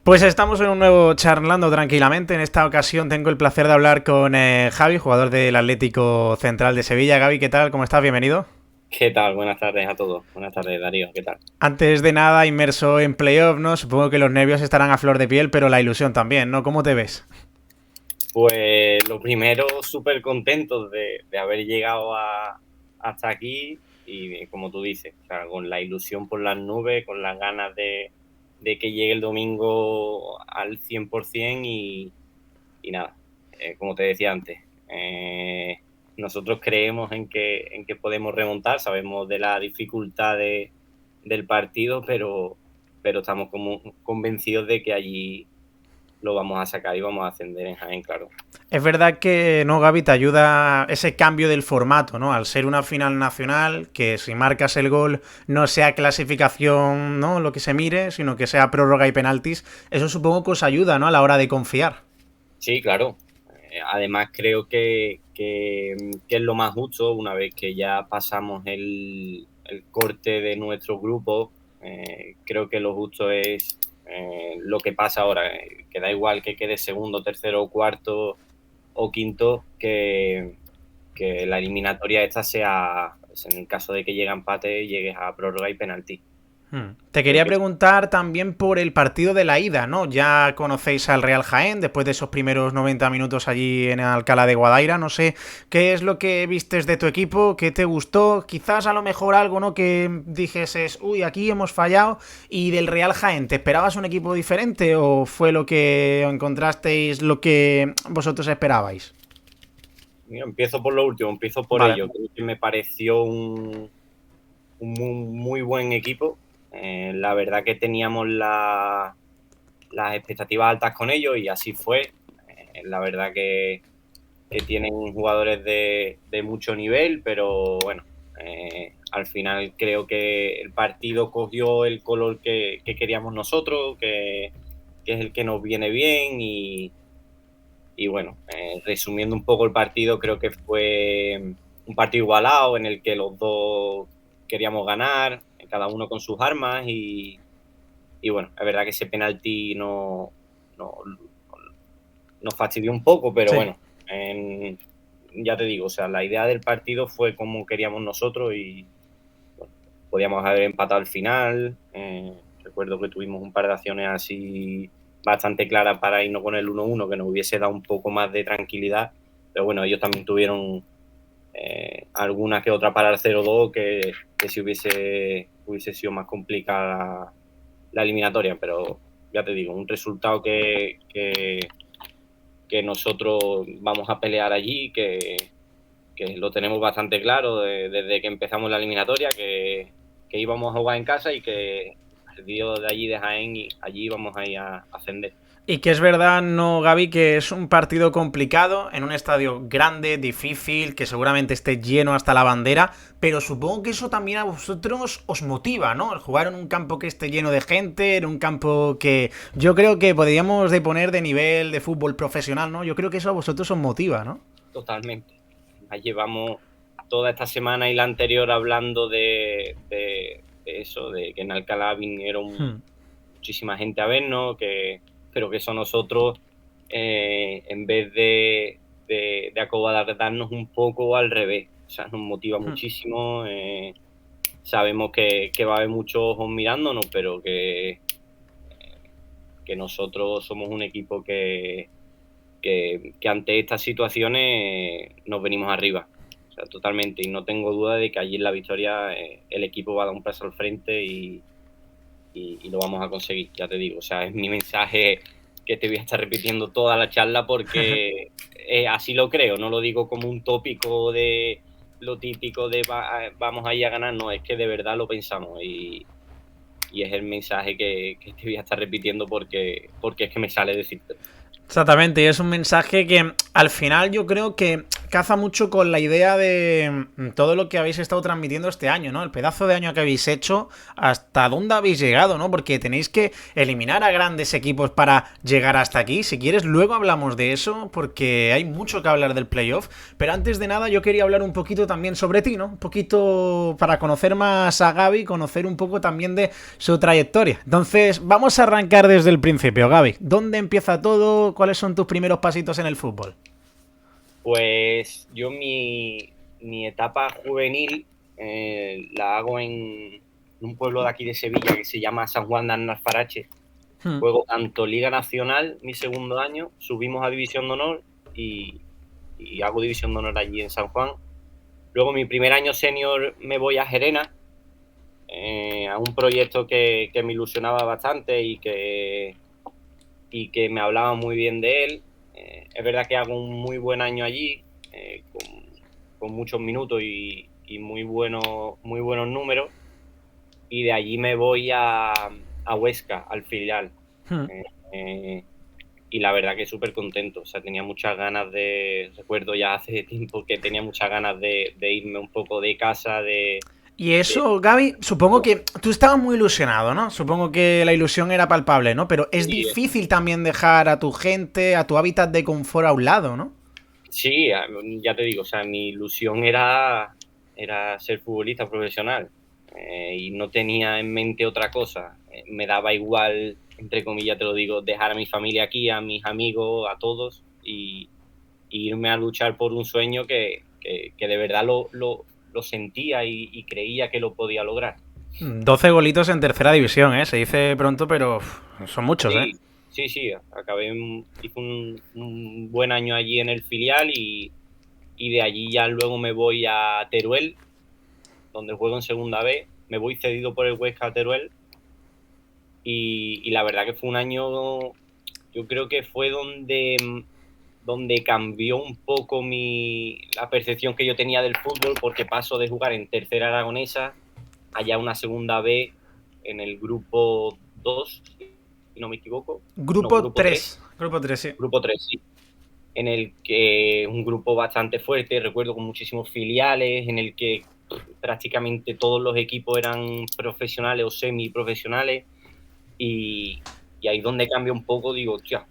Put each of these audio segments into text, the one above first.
Pues estamos en un nuevo Charlando Tranquilamente. En esta ocasión tengo el placer de hablar con Javi, jugador del Atlético Central de Sevilla. Gaby, ¿qué tal? ¿Cómo estás? Bienvenido. ¿Qué tal? Buenas tardes a todos. Buenas tardes, Darío. ¿Qué tal? Antes de nada, inmerso en playoff, ¿no? Supongo que los nervios estarán a flor de piel, pero la ilusión también, ¿no? ¿Cómo te ves? Pues lo primero, súper contentos de haber llegado hasta aquí y como tú dices, o sea, con la ilusión por las nubes, con las ganas de que llegue el domingo al 100% y nada, como te decía antes, nosotros creemos en que podemos remontar, sabemos de la dificultad del partido, pero estamos como convencidos de que allí lo vamos a sacar y vamos a ascender en Jaén, claro. Es verdad que, ¿no, Gaby? Te ayuda ese cambio del formato, ¿no? Al ser una final nacional, que si marcas el gol no sea clasificación, ¿no? Lo que se mire, sino que sea prórroga y penaltis. Eso supongo que os ayuda, ¿no? A la hora de confiar. Sí, claro. Además creo que es lo más justo una vez que ya pasamos el corte de nuestro grupo. Creo que lo justo es lo que pasa ahora, que da igual que quede segundo, tercero, cuarto o quinto, que la eliminatoria esta sea, pues, en el caso de que llegue a empate, llegues a prórroga y penalti. Te Creo quería que preguntar también por el partido de la ida, ¿no? Ya conocéis al Real Jaén después de esos primeros 90 minutos allí en Alcalá de Guadaira. No sé qué es lo que vistes de tu equipo, qué te gustó, quizás a lo mejor algo, ¿no? Que dijeses, uy, aquí hemos fallado. Y del Real Jaén, ¿te esperabas un equipo diferente o fue lo que encontrasteis lo que vosotros esperabais? mira, empiezo por lo último, empiezo por Vale. ello. Creo que me pareció un muy buen equipo. La verdad que teníamos las expectativas altas con ellos y así fue. La verdad que tienen jugadores de mucho nivel, pero bueno, al final creo que el partido cogió el color que queríamos nosotros, que es el que nos viene bien y bueno, resumiendo un poco el partido, creo que fue un partido igualado en el que los dos queríamos ganar, cada uno con sus armas y bueno, es verdad que ese penalti no, nos fastidió un poco, pero Sí. bueno, ya te digo, o sea, la idea del partido fue como queríamos nosotros y bueno, podíamos haber empatado al final. Recuerdo que tuvimos un par de acciones así bastante claras para irnos con el 1-1, que nos hubiese dado un poco más de tranquilidad, pero bueno, ellos también tuvieron alguna que otra para el 0-2 que si hubiese sido más complicada la eliminatoria, pero ya te digo, un resultado que nosotros vamos a pelear allí, que lo tenemos bastante claro desde que empezamos la eliminatoria, que íbamos a jugar en casa y que perdido de allí de Jaén y allí íbamos a ir a ascender. Y que es verdad, no, Gaby, que es un partido complicado en un estadio grande, difícil, que seguramente esté lleno hasta la bandera, pero supongo que eso también a vosotros os motiva, ¿no? El jugar en un campo que esté lleno de gente, en un campo que yo creo que podríamos de poner de nivel de fútbol profesional, ¿no? Yo creo que eso a vosotros os motiva, ¿no? Totalmente. Llevamos toda esta semana y la anterior hablando de eso, de que en Alcalá vinieron Hmm. muchísima gente a vernos, pero que eso nosotros, en vez de acobardarnos un poco al revés, o sea, nos motiva Hmm. muchísimo. Sabemos que va a haber muchos ojos mirándonos, pero que nosotros somos un equipo que ante estas situaciones nos venimos arriba. O sea, totalmente. Y no tengo duda de que allí en la victoria el equipo va a dar un paso al frente y lo vamos a conseguir, ya te digo. O sea, es mi mensaje que te voy a estar repitiendo toda la charla porque así lo creo. No lo digo como un tópico de lo típico de vamos ahí a ganar, no, es que de verdad lo pensamos y es el mensaje que te voy a estar repitiendo porque es que me sale decirte. Exactamente, y es un mensaje que al final yo creo que caza mucho con la idea de todo lo que habéis estado transmitiendo este año, ¿no? El pedazo de año que habéis hecho, hasta dónde habéis llegado, ¿no? Porque tenéis que eliminar a grandes equipos para llegar hasta aquí. Si quieres, luego hablamos de eso, porque hay mucho que hablar del playoff. Pero antes de nada, yo quería hablar un poquito también sobre ti, ¿no? Un poquito para conocer más a Gaby, conocer un poco también de su trayectoria. Entonces, vamos a arrancar desde el principio, Gaby. ¿Dónde empieza todo? ¿Cuáles son tus primeros pasitos en el fútbol? Pues yo mi etapa juvenil la hago en un pueblo de aquí de Sevilla que se llama San Juan de Alfarache. Juego tanto Liga Nacional, mi segundo año, subimos a División de Honor y hago División de Honor allí en San Juan. Luego mi primer año senior me voy a Gerena, a un proyecto que me ilusionaba bastante y que me hablaba muy bien de él. Es verdad que hago un muy buen año allí, con muchos minutos y muy buenos números. Y de allí me voy a Huesca, al filial. Y la verdad que súper contento. O sea, tenía muchas ganas recuerdo ya hace tiempo que tenía muchas ganas de irme un poco de casa, Y eso, Gaby, supongo que tú estabas muy ilusionado, ¿no? Supongo que la ilusión era palpable, ¿no? Pero es y, difícil también dejar a tu gente, a tu hábitat de confort a un lado, ¿no? sí, ya te digo, o sea, mi ilusión era ser futbolista profesional, y no tenía en mente otra cosa. Me daba igual, entre comillas te lo digo, dejar a mi familia aquí, a mis amigos, a todos y irme a luchar por un sueño que de verdad lo sentía y creía que lo podía lograr. 12 golitos en tercera división, ¿eh? Se dice pronto, pero son muchos, ¿eh? Sí, acabé, hice un buen año allí en el filial y de allí ya luego me voy a Teruel, donde juego en segunda B. Me voy cedido por el Huesca a Teruel y la verdad que fue un año, yo creo que fue donde cambió un poco la percepción que yo tenía del fútbol, porque paso de jugar en tercera aragonesa allá una segunda B en el grupo 2, si no me equivoco. No, Grupo grupo 3. 3. Grupo 3, sí. Grupo 3, sí. En el que un grupo bastante fuerte, recuerdo, con muchísimos filiales, en el que prácticamente todos los equipos eran profesionales o semiprofesionales y ahí donde cambia un poco, digo, hostia,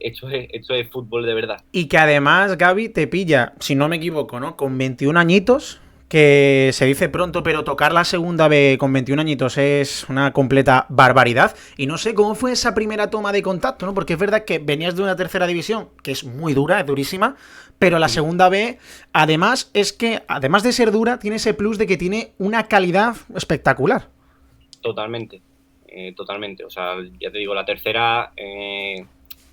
esto es fútbol de verdad. Y que además, Gaby, te pilla, si no me equivoco, ¿no? Con 21 añitos, que se dice pronto, pero tocar la segunda B con 21 añitos es una completa barbaridad. Y no sé cómo fue esa primera toma de contacto, ¿no? Porque es verdad que venías de una tercera división, que es muy dura, es durísima, pero la segunda B, además, es que, además de ser dura, tiene ese plus de que tiene una calidad espectacular. Totalmente, totalmente. O sea, ya te digo, la tercera, es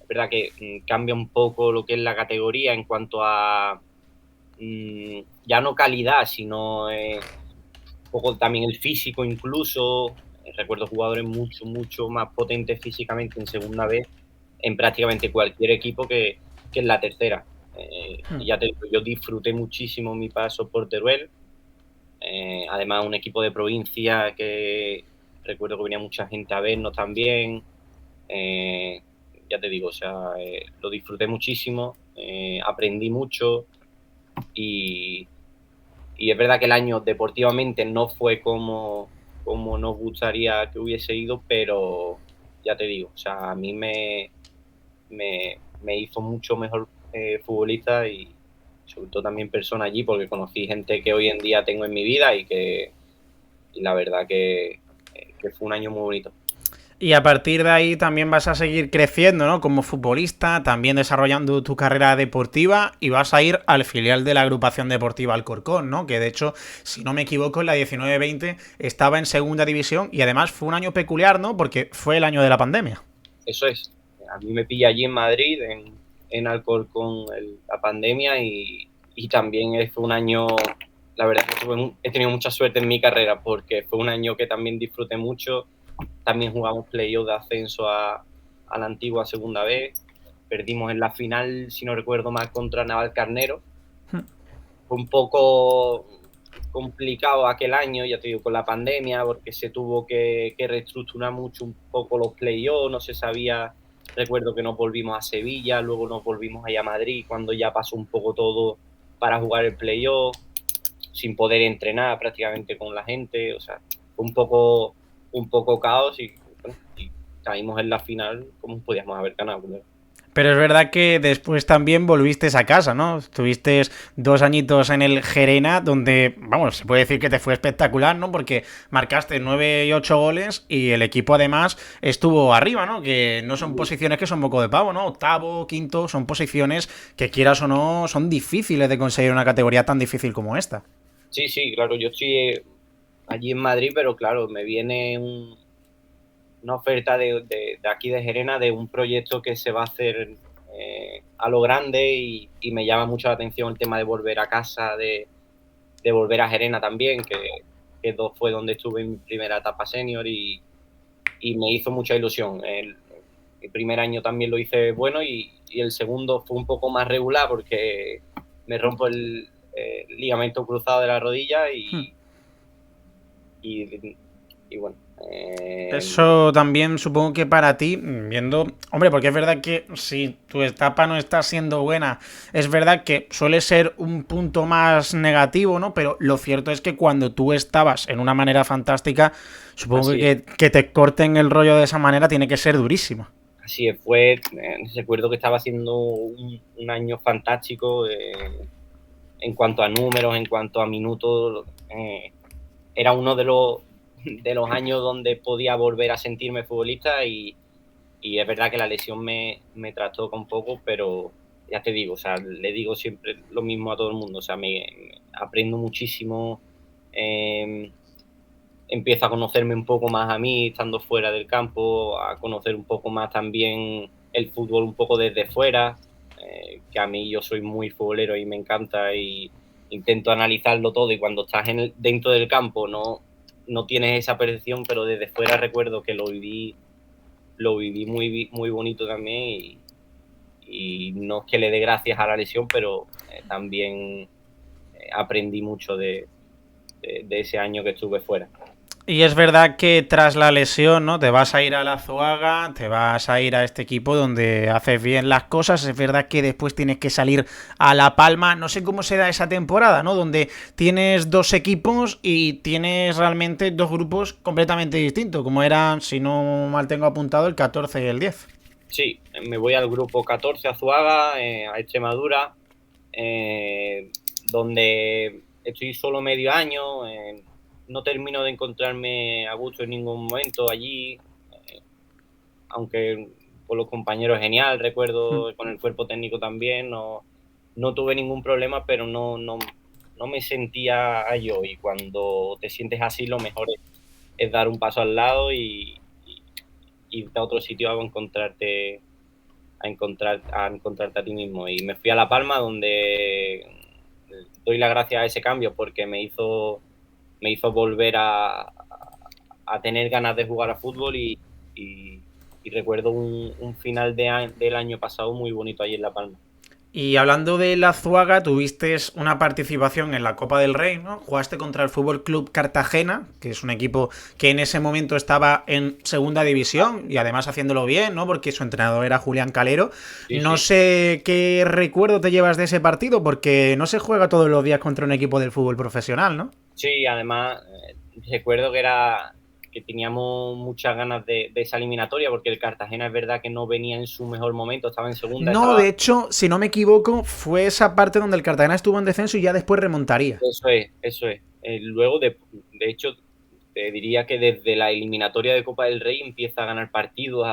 verdad que cambia un poco lo que es la categoría en cuanto a ya no calidad, sino un poco también el físico incluso. Recuerdo jugadores mucho más potentes físicamente en segunda vez en prácticamente cualquier equipo que en la tercera. Ya te digo, yo disfruté muchísimo mi paso por Teruel. Además, un equipo de provincia que recuerdo que venía mucha gente a vernos también. Ya te digo, o sea, lo disfruté muchísimo, aprendí mucho y es verdad que el año deportivamente no fue como nos gustaría que hubiese ido, pero ya te digo, o sea, a mí me hizo mucho mejor futbolista y sobre todo también persona allí, porque conocí gente que hoy en día tengo en mi vida y la verdad que fue un año muy bonito. Y a partir de ahí también vas a seguir creciendo, ¿no? Como futbolista, también desarrollando tu carrera deportiva y vas a ir al filial de la agrupación deportiva Alcorcón, ¿no? Que de hecho, si no me equivoco, en la 19-20 estaba en segunda división y además fue un año peculiar, ¿no? Porque fue el año de la pandemia. Eso es. A mí me pilla allí en Madrid, en Alcorcón, la pandemia y también fue un año, la verdad es que he tenido mucha suerte en mi carrera porque fue un año que también disfruté mucho. También jugamos playoff de ascenso a la antigua segunda vez. Perdimos en la final, si no recuerdo mal, contra Navalcarnero. Fue un poco complicado aquel año, ya te digo, con la pandemia, porque se tuvo que reestructurar mucho un poco los playoffs, no se sabía. Recuerdo que nos volvimos a Sevilla, luego nos volvimos allá a Madrid, cuando ya pasó un poco todo para jugar el playoff, sin poder entrenar prácticamente con la gente, o sea, fue un poco caos y, bueno, y caímos en la final como podíamos haber ganado. Pero es verdad que después también volviste a casa, ¿no? Tuviste 2 añitos en el Gerena, donde, vamos, se puede decir que te fue espectacular, ¿no? Porque marcaste 9 y 8 goles y el equipo además estuvo arriba, ¿no? Que no son posiciones que son moco de pavo, ¿no? Octavo, quinto, son posiciones que quieras o no, son difíciles de conseguir una categoría tan difícil como esta. Sí, sí, claro, yo estoy allí en Madrid, pero claro, me viene una oferta de aquí de Gerena de un proyecto que se va a hacer a lo grande y me llama mucho la atención el tema de volver a casa, de volver a Gerena también, que fue donde estuve en mi primera etapa senior y me hizo mucha ilusión. El primer año también lo hice bueno y el segundo fue un poco más regular porque me rompo el ligamento cruzado de la rodilla y bueno. Eso también supongo que para ti, viendo, hombre, porque es verdad que si tu etapa no está siendo buena, es verdad que suele ser un punto más negativo, ¿no? Pero lo cierto es que cuando tú estabas en una manera fantástica, supongo que te corten el rollo de esa manera tiene que ser durísimo. Así es, fue, recuerdo que estaba haciendo un año fantástico en cuanto a números, en cuanto a minutos. Era uno de los años donde podía volver a sentirme futbolista y es verdad que la lesión me trastocó un poco, pero ya te digo, o sea, le digo siempre lo mismo a todo el mundo, o sea, me aprendo muchísimo, empiezo a conocerme un poco más a mí estando fuera del campo, a conocer un poco más también el fútbol un poco desde fuera, que a mí yo soy muy futbolero y me encanta y intento analizarlo todo y cuando estás dentro del campo no tienes esa percepción, pero desde fuera recuerdo que lo viví muy bonito también y no es que le dé gracias a la lesión, pero también aprendí mucho de ese año que estuve fuera. Y es verdad que tras la lesión, ¿no? Te vas a ir a la Azuaga, te vas a ir a este equipo donde haces bien las cosas. Es verdad que después tienes que salir a La Palma. No sé cómo será esa temporada, ¿no? Donde tienes 2 equipos y tienes realmente 2 grupos completamente distintos, como eran, si no mal tengo apuntado, el 14 y el 10. Sí, me voy al grupo 14 Azuaga, a Extremadura, donde estoy solo medio año, no termino de encontrarme a gusto en ningún momento allí, aunque con los compañeros genial, recuerdo con el cuerpo técnico también, no tuve ningún problema, pero no me sentía a yo y cuando te sientes así lo mejor es dar un paso al lado y irte a otro sitio a encontrarte a ti mismo. Y me fui a La Palma donde doy la gracia a ese cambio porque me hizo volver a tener ganas de jugar a fútbol y recuerdo un final del año pasado muy bonito allí en La Palma. Y hablando de la Azuaga, tuviste una participación en la Copa del Rey, ¿no? Jugaste contra el Fútbol Club Cartagena, que es un equipo que en ese momento estaba en segunda división y además haciéndolo bien, ¿no? Porque su entrenador era Julián Calero. Sí, No sí. sé qué recuerdo te llevas de ese partido, porque no se juega todos los días contra un equipo del fútbol profesional, ¿no? Sí, además recuerdo que teníamos muchas ganas de esa eliminatoria porque el Cartagena es verdad que no venía en su mejor momento, estaba en segunda, No, estaba. de hecho, si no me equivoco, fue esa parte donde el Cartagena estuvo en descenso y ya después remontaría. Eso es, eso es. Luego, de hecho, te diría que desde la eliminatoria de Copa del Rey empieza a ganar partidos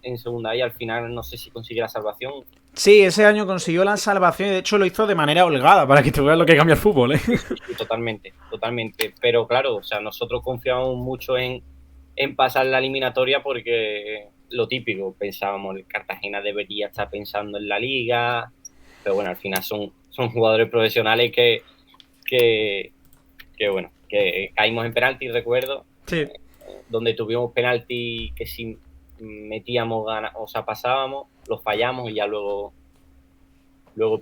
en segunda y al final no sé si consigue la salvación. Sí, ese año consiguió la salvación y de hecho lo hizo de manera holgada, para que te veas lo que cambia el fútbol, ¿eh? Sí, sí, totalmente, totalmente. Pero claro, o sea, nosotros confiamos mucho en pasar la eliminatoria porque lo típico, pensábamos, el Cartagena debería estar pensando en la liga, pero bueno, al final son jugadores profesionales que, bueno, que caímos en penalti, recuerdo, Sí. donde tuvimos penalti que si metíamos ganas, o sea, pasábamos, los fallamos y ya luego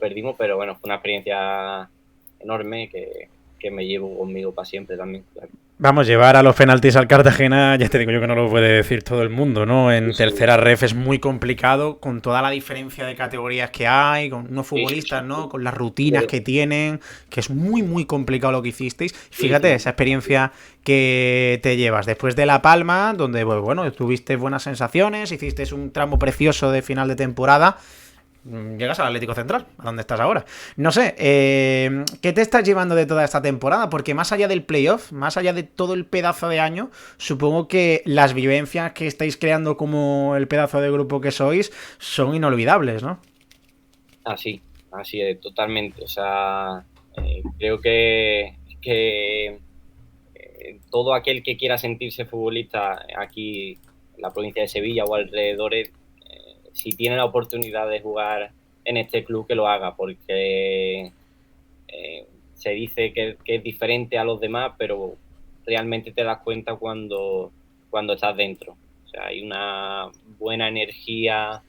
perdimos, pero bueno, fue una experiencia enorme que me llevo conmigo para siempre también. Claro. Vamos, llevar a los penaltis al Cartagena, ya te digo yo que no lo puede decir todo el mundo, ¿no? En Sí, sí, tercera ref es muy complicado, con toda la diferencia de categorías que hay, con unos sí, sí, futbolistas, sí, ¿no? sí. Con las rutinas Pero, que tienen, que es muy, muy complicado lo que hicisteis. sí, Fíjate, sí, esa experiencia que te llevas después de La Palma, donde, pues, bueno, tuviste buenas sensaciones, hiciste un tramo precioso de final de temporada. Llegas al Atlético Central, a donde estás ahora. No sé, ¿qué te estás llevando de toda esta temporada? Porque más allá del playoff, más allá de todo el pedazo de año, supongo que las vivencias que estáis creando como el pedazo de grupo que sois son inolvidables, ¿no? así es, totalmente. O sea, creo que todo aquel que quiera sentirse futbolista aquí en la provincia de Sevilla o alrededores, si tiene la oportunidad de jugar en este club, que lo haga, porque se dice que es diferente a los demás, pero realmente te das cuenta cuando estás dentro. O sea, hay una buena energía,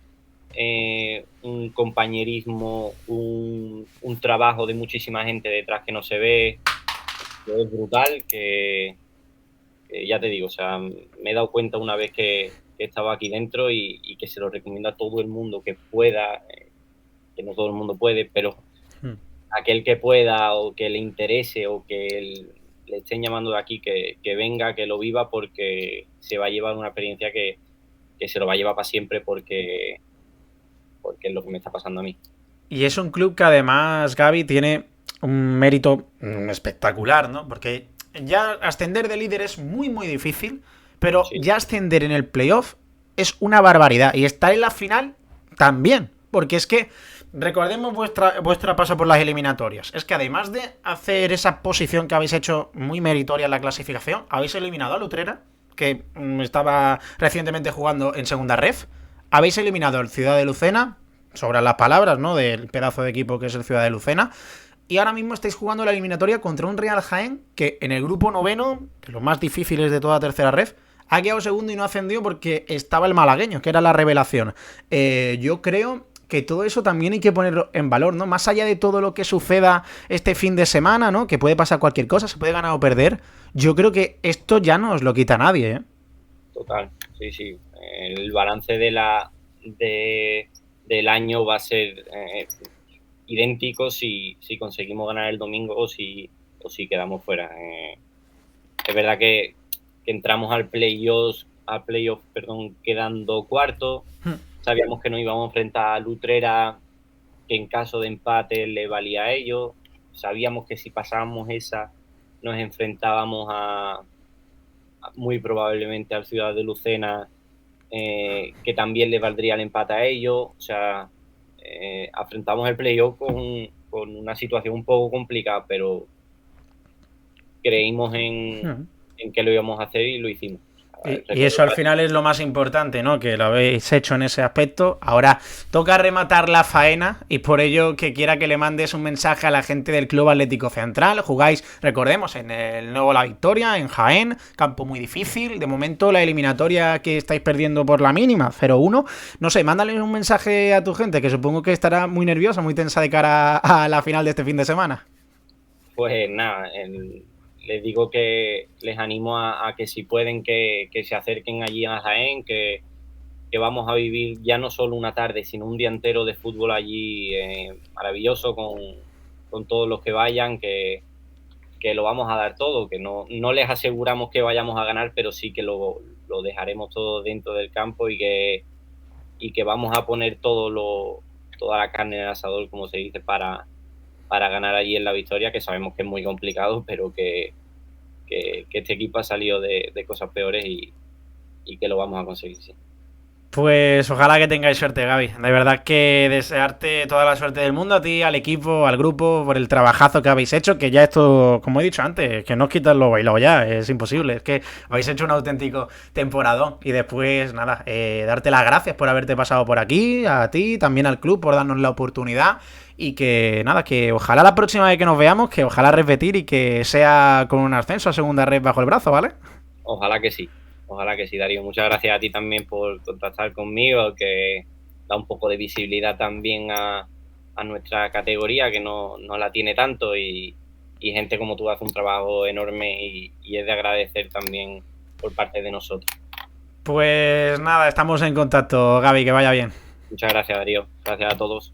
un compañerismo, un trabajo de muchísima gente detrás que no se ve, que es brutal, que ya te digo, o sea, me he dado cuenta una vez que estaba aquí dentro y que se lo recomiendo a todo el mundo que pueda, que no todo el mundo puede, pero aquel que pueda o que le interese o que le estén llamando de aquí, que venga, que lo viva, porque se va a llevar una experiencia que se lo va a llevar para siempre, porque es lo que me está pasando a mí. Y es un club que además, Gaby, tiene un mérito espectacular, ¿no? Porque ya ascender de líder es muy, muy difícil, pero Sí, ya ascender en el playoff es una barbaridad. Y estar en la final también. Porque es que, recordemos vuestra paso por las eliminatorias. Es que además de hacer esa posición que habéis hecho muy meritoria en la clasificación, habéis eliminado a Lutrera, que estaba recientemente jugando en segunda ref. Habéis eliminado al Ciudad de Lucena, sobran las palabras, ¿no? Del pedazo de equipo que es el Ciudad de Lucena. Y ahora mismo estáis jugando la eliminatoria contra un Real Jaén que en el grupo noveno, de los más difíciles de toda tercera ref, ha quedado segundo y no ha ascendido porque estaba el malagueño, que era la revelación. Yo creo que todo eso también hay que ponerlo en valor, ¿no? Más allá de todo lo que suceda este fin de semana, ¿no? Que puede pasar cualquier cosa, se puede ganar o perder. Yo creo que esto ya no os lo quita nadie, ¿eh? total, sí, sí. El balance del año va a ser idéntico si conseguimos ganar el domingo o si quedamos fuera. Es verdad que entramos al playoff, perdón, quedando cuarto. Sabíamos que nos íbamos a enfrentar a Lutrera, que en caso de empate le valía a ellos. Sabíamos que si pasábamos esa, nos enfrentábamos muy probablemente al Ciudad de Lucena, que también le valdría el empate a ellos. O sea, afrontamos el playoff con una situación un poco complicada, pero creímos en que lo íbamos a hacer y lo hicimos. Y eso al final es lo más importante, ¿no? Que lo habéis hecho en ese aspecto. Ahora toca rematar la faena y por ello que quiera que le mandes un mensaje a la gente del Club Atlético Central. Jugáis, recordemos, en el nuevo La Victoria, en Jaén, campo muy difícil. De momento la eliminatoria que estáis perdiendo por la mínima, 0-1. No sé, mándale un mensaje a tu gente que supongo que estará muy nerviosa, muy tensa de cara a la final de este fin de semana. Pues nada, les digo que les animo a que si pueden que se acerquen allí a Jaén, que vamos a vivir ya no solo una tarde, sino un día entero de fútbol allí, maravilloso con todos los que vayan, que lo vamos a dar todo, que no les aseguramos que vayamos a ganar, pero sí que lo dejaremos todo dentro del campo y que vamos a poner toda la carne en el asador, como se dice, para ganar allí en La Victoria, que sabemos que es muy complicado, pero que este equipo ha salido de cosas peores y que lo vamos a conseguir, sí. Pues ojalá que tengáis suerte, Gaby. De verdad que desearte toda la suerte del mundo a ti, al equipo, al grupo, por el trabajazo que habéis hecho, que ya esto, como he dicho antes, que no os quitan lo bailado ya, es imposible. Es que habéis hecho un auténtico temporadón. Y después, nada, darte las gracias por haberte pasado por aquí, a ti, también al club por darnos la oportunidad. Y que nada, que ojalá la próxima vez que nos veamos, que ojalá repetir y que sea con un ascenso a segunda red bajo el brazo, ¿vale? Ojalá que sí. Ojalá que sí, Darío. Muchas gracias a ti también por contactar conmigo, que da un poco de visibilidad también a nuestra categoría, que no la tiene tanto, y y gente como tú hace un trabajo enorme y es de agradecer también por parte de nosotros. Pues nada, estamos en contacto, Gaby, que vaya bien. Muchas gracias, Darío. Gracias a todos.